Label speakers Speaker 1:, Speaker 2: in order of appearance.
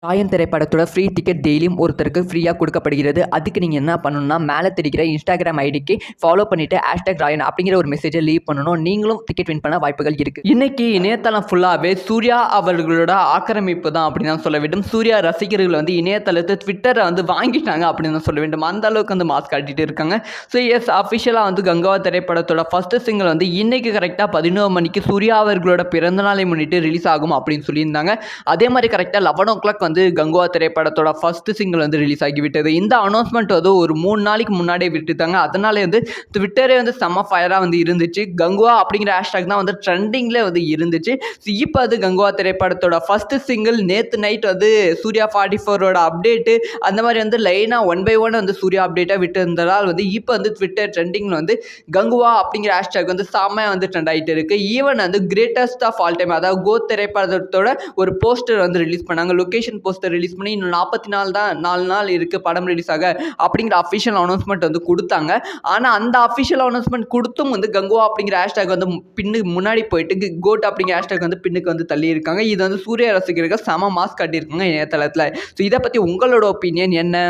Speaker 1: ராயன் திரைப்படத்தோட free ticket டெய்லியும் ஒருத்தருக்கு ஃப்ரீயாக கொடுக்கப்படுகிறது. அதுக்கு நீங்கள் என்ன பண்ணணும்னா, மேலே தெரிகிற இன்ஸ்டாகிராம் ஐடிக்கு ஃபாலோ பண்ணிவிட்டு #ராயன் அப்படிங்கிற ஒரு மெசேஜை லீவ் பண்ணணும். நீங்களும் டிக்கெட் வின் பண்ண வாய்ப்புகள் இருக்குது. இன்னைக்கு இணையதளம் ஃபுல்லாகவே சூர்யா அவர்களோட ஆக்கிரமிப்பு தான் அப்படின்னு தான் சொல்ல வேண்டும். சூர்யா ரசிகர்கள் இணையதளத்தை ட்விட்டரை வாங்கிட்டாங்க அப்படின்னு தான் சொல்ல வேண்டும். அந்த அளவுக்கு மாஸ்க் காட்டிட்டு இருக்காங்க. ஸோ எஸ், அஃபிஷியலாக கங்காவா திரைப்படத்தோட ஃபர்ஸ்ட் சிங்கிள் இன்னைக்கு கரெக்டாக 11 மணிக்கு சூர்யா அவர்களோட பிறந்தநாளை முன்னிட்டு ரிலீஸ் ஆகும் அப்படின்னு சொல்லியிருந்தாங்க. அதே மாதிரி கரெக்டாக 11 o'clock கங்குவா திரைப்படத்தோட ஃபர்ஸ்ட் சிங்கிள் ரிலீஸ் ஆகிவிட்டது. இந்த அனௌன்ஸ்மெண்ட் ஒரு 3 நாளைக்கு முன்னாடியே விட்டுட்டாங்க. அதனாலே ட்விட்டரே செம்ம ஃபயராக இருந்துச்சு. கங்குவா அப்படிங்கிற ஹேஷ்டாக் தான் ட்ரெண்டிங்ல இருந்துச்சு. இப்போ கங்குவா திரைப்படத்தோட ஃபர்ஸ்ட் சிங்கிள் நேற்று நைட் சூர்யா 44ஓட அப்டேட்டு அந்த மாதிரி லைனா 1 by 1 சூர்யா அப்டேட்டாக விட்டு இருந்ததால் இப்போ ட்விட்டர் ட்ரெண்டிங்ல கங்குவா அப்படிங்கிற ஹேஷ்டாக் செம்மையாக ட்ரெண்ட் ஆகிட்டு இருக்கு. Even greatest of all time, அதாவது கோத் திரைப்படத்தோட ஒரு போஸ்டர் ரிலீஸ் பண்ணாங்க. லொகேஷன் போஸ்டர் ரிலீஸ் பண்ணி இன்னும் 4 நாள் இருக்கு படம் ரிலீஸ் ஆக அப்படிங்கிற அஃபிஷியல் அனௌன்ஸ்மெண்ட் கொடுத்தாங்க. ஆனால் அந்த அஃபிஷியல் அனௌன்ஸ்மெண்ட் கொடுத்தும் கங்குவா அப்படிங்கிற ஹேஷ்டாக் பின்னுக்கு முன்னாடி போயிட்டு கோட் அப்படிங்கிற ஹேஷ்டாக் பின்னுக்கு தள்ளி இருக்காங்க. இது சூர்யா ரசிகர்கள் செம மாஸ் காட்டியிருக்காங்க இணையதளத்தில். ஸோ இதை பற்றி உங்களோட ஒப்பீனியன் என்ன?